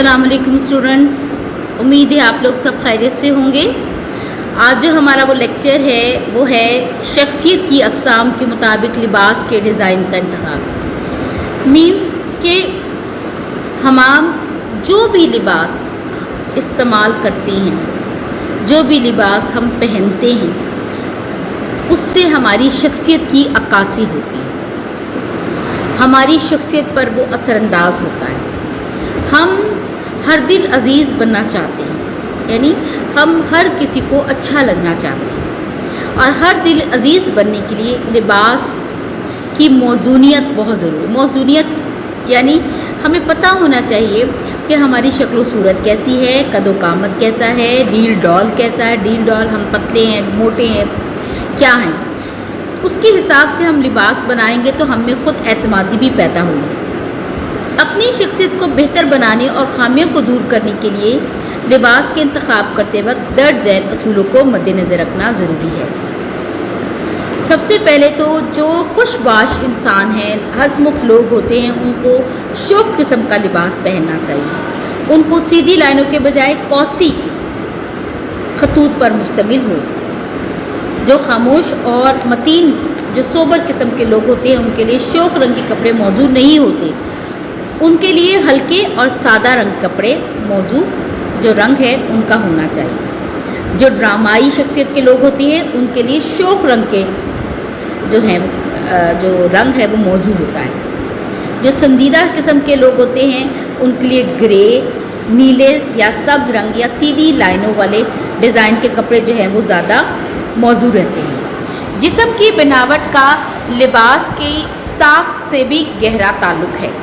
अस्सलाम वालेकुम स्टूडेंट्स, उम्मीद है आप लोग सब खैरियत से होंगे। आज जो हमारा वो लेक्चर है वो है शख्सियत की अक़साम के मुताबिक लिबास के डिज़ाइन का इंतखाब। मीन्स कि हम जो भी लिबास इस्तेमाल करते हैं, जो भी लिबास हम पहनते हैं, उससे हमारी शख्सियत की अक्कासी होती है, हमारी शख्सियत पर वो असरअंदाज होता है। हम हर दिल अज़ीज़ बनना चाहते हैं, यानी हम हर किसी को अच्छा लगना चाहते हैं, और हर दिल अज़ीज़ बनने के लिए लिबास की मौज़ूनियत बहुत ज़रूरी है। मौज़ूनियत यानी हमें पता होना चाहिए कि हमारी शक्ल सूरत कैसी है, कदो कामत कैसा है, डील डॉल कैसा है, डील डॉल हम पतले हैं, मोटे हैं, क्या हैं। उसके हिसाब से हम लिबास बनाएंगे तो हम में ख़ुद एतमादी भी पैदा होगी। अपनी शख्सियत को बेहतर बनाने और खामियों को दूर करने के लिए लिबास के इंतखाब करते वक्त दर्ज झैल असूलों को मद्देनज़र रखना ज़रूरी है। सबसे पहले तो जो खुशबाश इंसान हैं, हंसमुख लोग होते हैं, उनको शौक किस्म का लिबास पहनना चाहिए। उनको सीधी लाइनों के बजाय कौसी खतूत पर मुश्तमिल हो। जो खामोश और मतीन जो सोबर किस्म के लोग होते हैं, उनके लिए शौक रंग के कपड़े मौजूद नहीं होते। उनके लिए हल्के और सादा रंग कपड़े मौजू जो रंग है उनका होना चाहिए। जो ड्रामाई शख्सियत के लोग होते हैं, उनके लिए शौक रंग के जो हैं जो रंग है वो मौजू होता है। जो संजीदा किस्म के लोग होते हैं, उनके लिए ग्रे, नीले या सब्ज़ रंग या सीधी लाइनों वाले डिज़ाइन के कपड़े जो हैं वो ज़्यादा मौजू रहते हैं। जिस्म की बनावट का लिबास की साख्त से भी गहरा ताल्लुक़ है।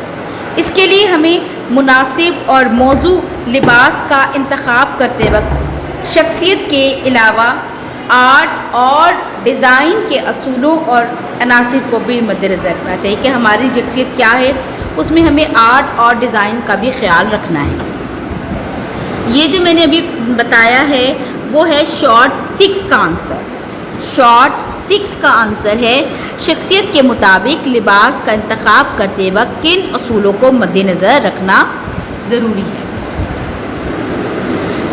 इसके लिए हमें मुनासिब और मौजू लिबास का इंतखाब करते वक्त शख्सियत के अलावा आर्ट और डिज़ाइन के असूलों और अनासिर को भी मद्देनज़र रखना चाहिए कि हमारी शख्सियत क्या है, उसमें हमें आर्ट और डिज़ाइन का भी ख्याल रखना है। ये जो मैंने अभी बताया है वो है शॉर्ट 6 का आंसर। शॉर्ट 6 का आंसर है शख्सियत के मुताबिक लिबास का इंतखाब करते वक्त किन असूलों को मद्देनज़र रखना ज़रूरी है।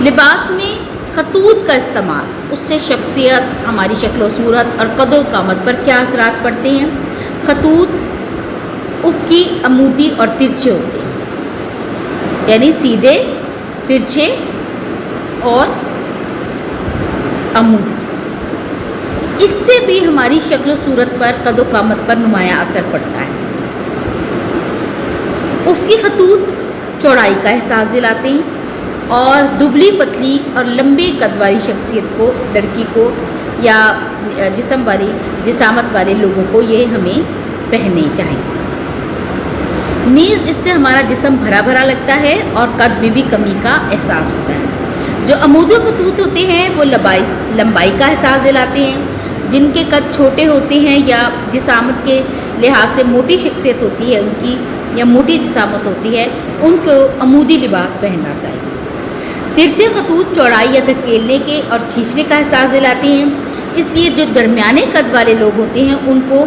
लिबास में खतूत का इस्तेमाल, उससे शख्सियत, हमारी शक्ल सूरत और कदो कामत पर क्या असरात पड़ते हैं। खतूत उफ़क़ी, अमूदी और तिरछे होते हैं, यानी सीधे, तिरछे और अमूदी। इससे भी हमारी शक्ल सूरत पर, कदो कामत पर नुमायाँ असर पड़ता है। उफ़क़ी खतूत चौड़ाई का एहसास दिलाते हैं और दुबली पतली और लंबी कद वाली शख्सियत को, लड़की को या जिसामत वाले लोगों को ये हमें पहनने चाहिए। नीज़ इससे हमारा जिस्म भरा भरा लगता है और कद में भी कमी का एहसास होता है। जो अमूदी खतूत होते हैं वो लंबाई का एहसास दिलाते हैं। जिनके कद छोटे होते हैं या जिसामत के लिहाज से मोटी शख्सियत होती है उनकी, या मोटी जिसामत होती है, उनको अमूदी लिबास पहनना चाहिए। तिरछे खतूत चौड़ाई या धकेलने के और खींचने का एहसास दिलाते हैं, इसलिए जो दरमियाने कद वाले लोग होते हैं उनको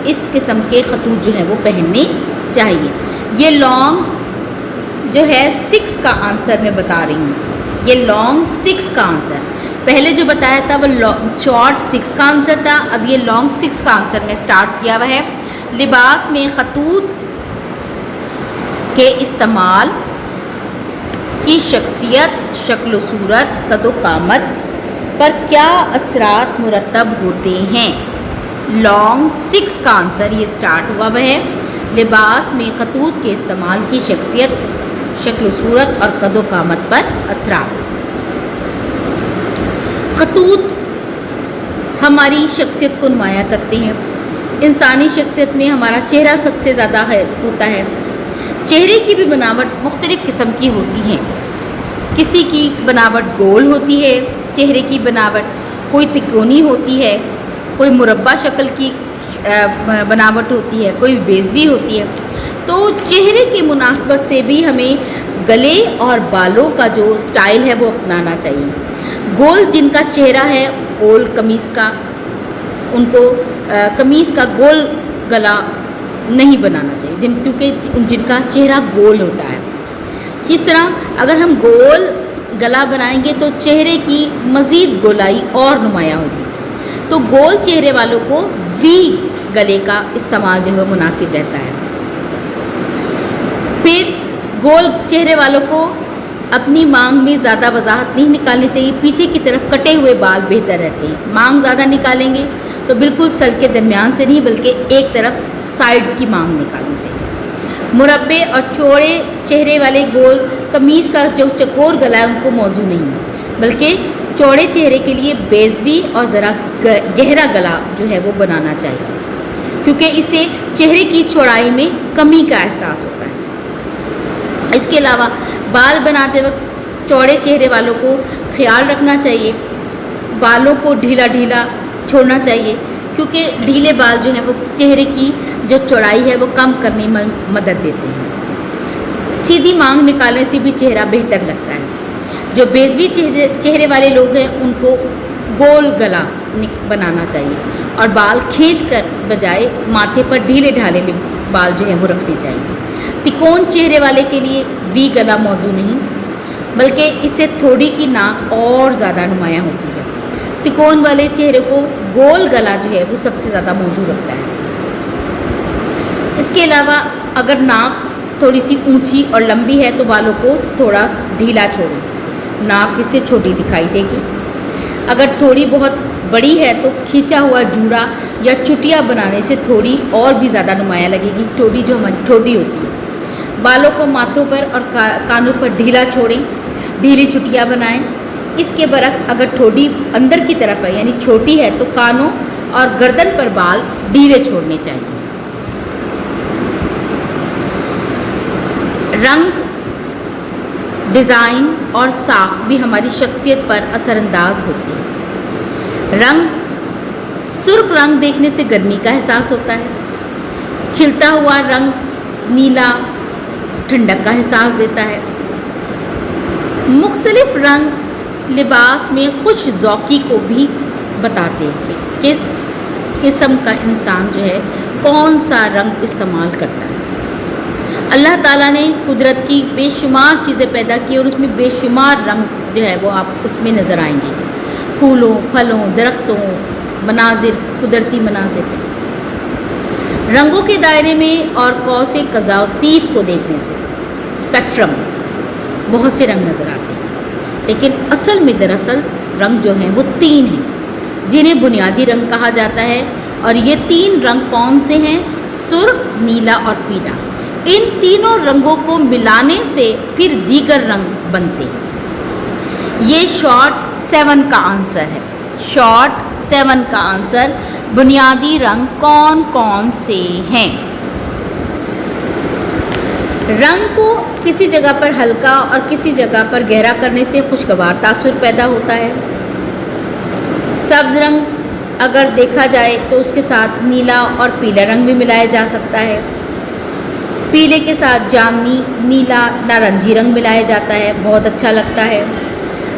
इस किस्म के खतूत जो है वो पहनने चाहिए। ये लॉन्ग जो है 6 का आंसर मैं बता रही हूँ। ये लॉन्ग 6 का आंसर, पहले जो बताया था वो शॉर्ट 6 का आंसर था, अब ये लॉन्ग 6 का आंसर में स्टार्ट किया हुआ है। लिबास में खतूत के इस्तेमाल की शख्सियत, शक्ल सूरत, कदो कामत पर क्या असरात मुरतब होते हैं। लॉन्ग 6 का आंसर ये स्टार्ट हुआ हुआ है। लिबास में खतूत के इस्तेमाल की शख्सियत, शक्ल सूरत और कदो कामत पर असरात। खतूत हमारी शख्सियत को नुमायाँ करते हैं। इंसानी शख्सियत में हमारा चेहरा सबसे ज़्यादा होता है। चेहरे की भी बनावट मुख्तलिफ़ किस्म की होती है। किसी की बनावट गोल होती है, चेहरे की बनावट कोई तिकोनी होती है, कोई मुरब्बा शक्ल की बनावट होती है, कोई बेज़वी होती है। तो चेहरे की मुनासबत से भी हमें गले और बालों का जो स्टाइल है वो अपनाना चाहिए। गोल जिनका चेहरा है, गोल कमीज़ का, उनको कमीज़ का गोल गला नहीं बनाना चाहिए, क्योंकि जिनका चेहरा गोल होता है। किस तरह, अगर हम गोल गला बनाएंगे तो चेहरे की मज़ीद गोलाई और नुमायाँ होगी। तो गोल चेहरे वालों को वी गले का इस्तेमाल जो है मुनासिब रहता है। फिर गोल चेहरे वालों को अपनी मांग में ज़्यादा वजाहत नहीं निकालनी चाहिए, पीछे की तरफ कटे हुए बाल बेहतर रहते हैं। मांग ज़्यादा निकालेंगे तो बिल्कुल सर के दरमियान से नहीं बल्कि एक तरफ साइड की मांग निकालनी चाहिए। मुरब्बे और चौड़े चेहरे वाले गोल कमीज़ का जो चकोर गला है उनको मौजू नहीं है, बल्कि चौड़े चेहरे के लिए बेज़वी और ज़रा गहरा गला जो है वो बनाना चाहिए, क्योंकि इससे चेहरे की चौड़ाई में कमी का एहसास होता है। इसके अलावा बाल बनाते वक्त चौड़े चेहरे वालों को ख्याल रखना चाहिए, बालों को ढीला ढीला छोड़ना चाहिए, क्योंकि ढीले बाल जो हैं वो चेहरे की जो चौड़ाई है वो कम करने में मदद देते हैं। सीधी मांग निकालने से भी चेहरा बेहतर लगता है। जो बेज़वी चेहरे वाले लोग हैं उनको गोल गला बनाना चाहिए और बाल खींचकर बजाय माथे पर ढीले ढाले बाल जो है वो रखने चाहिए। तिकोन चेहरे वाले के लिए वी गला मौजू नहीं, बल्कि इससे थोड़ी की नाक और ज़्यादा नुमायाँ होती है। तिकोन वाले चेहरे को गोल गला जो है वो सबसे ज़्यादा मौजू रखता है। इसके अलावा अगर नाक थोड़ी सी ऊंची और लंबी है तो बालों को थोड़ा ढीला छोड़ें, नाक इससे छोटी दिखाई देगी। अगर थोड़ी बहुत बड़ी है तो खींचा हुआ जूड़ा या चुटिया बनाने से थोड़ी और भी ज़्यादा नुमायाँ लगेगी। ठोड़ी जो हमारी ठोड़ी होती है, बालों को माथों पर और कानों पर ढीला छोड़ें, ढीली चुटिया बनाएं। इसके बरक्स अगर ठोड़ी अंदर की तरफ है यानी छोटी है तो कानों और गर्दन पर बाल ढीले छोड़ने चाहिए। रंग, डिज़ाइन और साख भी हमारी शख्सियत पर असरअंदाज होते हैं। रंग, सुर्ख रंग देखने से गर्मी का एहसास होता है। खिलता हुआ रंग नीला ठंडक का एहसास देता है। मुख्तलिफ रंग लिबास में खुश ज़ौक़ी को भी बताते हैं कि किस किस्म का इंसान जो है कौन सा रंग इस्तेमाल करता है। अल्लाह ताला ने कुदरत की बेशुमार चीज़ें पैदा की और उसमें बेशुमार रंग जो है वो आप उसमें नज़र आएंगे। फूलों, फलों, दरख्तों, मनाजिर, कुदरती मनाजिर। रंगों के दायरे में और कौसे कज़ा तीफ़ को देखने से स्पेक्ट्रम बहुत से रंग नज़र आते हैं, लेकिन असल में दरअसल रंग जो हैं वो 3 हैं जिन्हें बुनियादी रंग कहा जाता है। और ये 3 रंग कौन से हैं? सुर्ख, नीला और पीला। इन तीनों रंगों को मिलाने से फिर दीगर रंग बनते हैं। ये शॉर्ट 7 का आंसर है। शॉर्ट 7 का आंसर बुनियादी रंग कौन कौन से हैं? रंग को किसी जगह पर हल्का और किसी जगह पर गहरा करने से खुशगवार तासुर पैदा होता है। सब्ज़ रंग अगर देखा जाए तो उसके साथ नीला और पीला रंग भी मिलाया जा सकता है। पीले के साथ जामनी, नीला, नारंगी रंग मिलाया जाता है, बहुत अच्छा लगता है।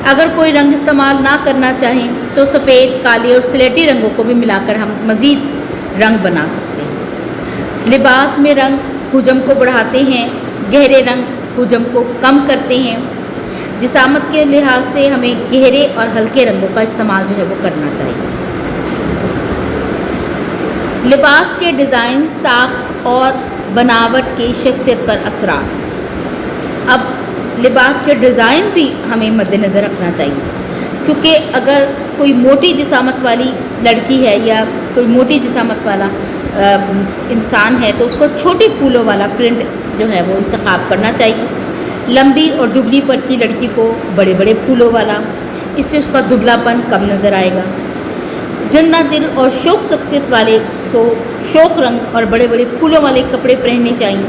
अगर कोई रंग इस्तेमाल ना करना चाहें तो सफ़ेद, काले और स्लेटी रंगों को भी मिलाकर हम मज़ीद रंग बना सकते हैं। लिबास में रंग हुजम को बढ़ाते हैं, गहरे रंग हुजम को कम करते हैं। जिसामत के लिहाज से हमें गहरे और हल्के रंगों का इस्तेमाल जो है वो करना चाहिए। लिबास के डिज़ाइन, साख और बनावट की शख्सियत पर असरात। अब लिबास के डिज़ाइन भी हमें मद्देनज़र रखना चाहिए, क्योंकि अगर कोई मोटी जिसामत वाली लड़की है या कोई मोटी जिसामत वाला इंसान है तो उसको छोटी फूलों वाला प्रिंट जो है वो इंतखाब करना चाहिए। लंबी और दुबली पतली लड़की को बड़े बड़े फूलों वाला, इससे उसका दुबलापन कम नज़र आएगा। जिंदा दिल और शौक शख्सियत वाले को शौक रंग और बड़े बड़े फूलों वाले कपड़े पहनने चाहिए।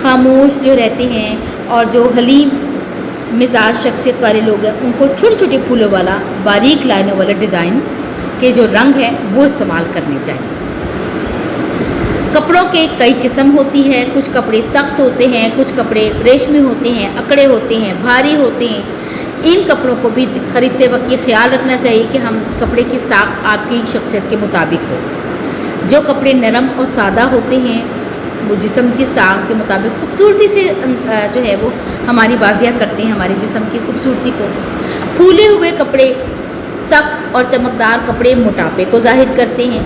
खामोश जो रहते हैं और जो हलीम मिजाज शख्सियत वाले लोग हैं उनको छोटे छोटे फूलों वाला, बारीक लाइनों वाला डिज़ाइन के जो रंग हैं वो इस्तेमाल करने चाहिए। कपड़ों के कई किस्म होती है, कुछ कपड़े सख्त होते हैं, कुछ कपड़े रेशमी होते हैं, अकड़े होते हैं, भारी होते हैं। इन कपड़ों को भी ख़रीदते वक्त ये ख्याल रखना चाहिए कि हम कपड़े की साख आपकी शख्सियत के मुताबिक हो। जो कपड़े नरम और सादा होते हैं वो जिस्म की साख के मुताबिक खूबसूरती से जो है वो हमारी वाजिया करते हैं हमारे जिस्म की खूबसूरती को। फूले हुए कपड़े, सख्त और चमकदार कपड़े मोटापे को ज़ाहिर करते हैं।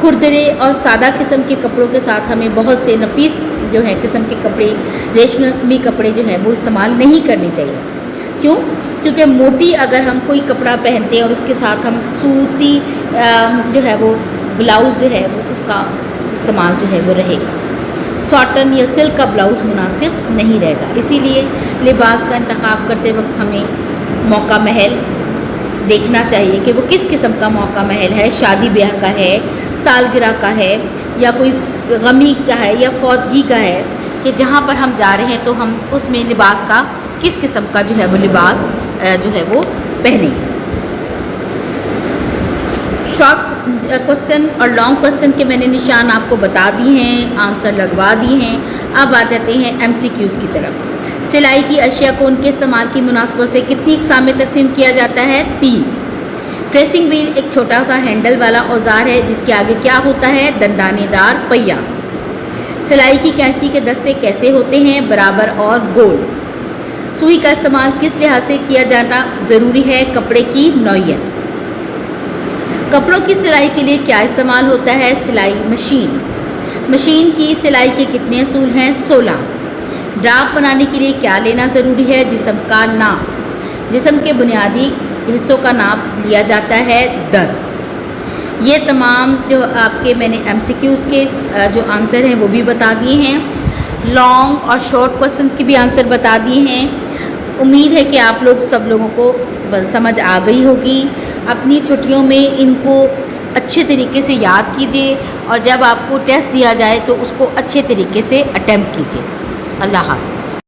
खुरदरे और सादा किस्म के कपड़ों के साथ हमें बहुत से नफीस जो है किस्म के कपड़े, रेशमी कपड़े जो है वो इस्तेमाल नहीं करने चाहिए। क्यों? क्योंकि मोटी अगर हम कोई कपड़ा पहनते हैं और उसके साथ हम सूती जो है वो ब्लाउज़ जो है वो उसका इस्तेमाल जो है वो रहेगा। कॉटन या सिल्क का ब्लाउज़ मुनासिब नहीं रहेगा। इसीलिए लिबास का इंतखाब करते वक्त हमें मौका महल देखना चाहिए कि वो किस किस्म का मौका महल है, शादी ब्याह का है, सालगिरह का है, या कोई गमी का है या फौतगी का है, कि जहाँ पर हम जा रहे हैं तो हम उसमें लिबास का किस किस्म का जो है वो लिबास जो है वो पहने। शॉर्ट क्वेश्चन और लॉन्ग क्वेश्चन के मैंने निशान आपको बता दिए हैं, आंसर लगवा दिए हैं। अब आ जाते हैं MCQs की तरफ। सिलाई की अशिया को उनके इस्तेमाल की मुनासबत से कितनी अक़साम में तकसीम किया जाता है? 3। प्रेसिंग व्हील एक छोटा सा हैंडल वाला औजार है जिसके आगे क्या होता है? दंदानेदार पहिया। सिलाई की कैंची के दस्ते कैसे होते हैं? बराबर और गोल। सुई का इस्तेमाल किस लिहाज से किया जाना ज़रूरी है? कपड़े की नौइयत। कपड़ों की सिलाई के लिए क्या इस्तेमाल होता है? सिलाई मशीन। मशीन की सिलाई के कितने असूल हैं? 16। ड्राफ्ट बनाने के लिए क्या लेना ज़रूरी है? जिस्म का नाप। जिस्म के बुनियादी हिस्सों का नाप लिया जाता है 10। ये तमाम जो आपके मैंने MCQs के जो आंसर हैं वो भी बता दिए हैं। लॉन्ग और शॉर्ट क्वेश्चंस के भी आंसर बता दिए हैं। उम्मीद है कि आप लोग सब लोगों को समझ आ गई होगी। अपनी छुट्टियों में इनको अच्छे तरीके से याद कीजिए और जब आपको टेस्ट दिया जाए तो उसको अच्छे तरीके से अटेम्प्ट कीजिए। अल्लाह हाफ़िज़।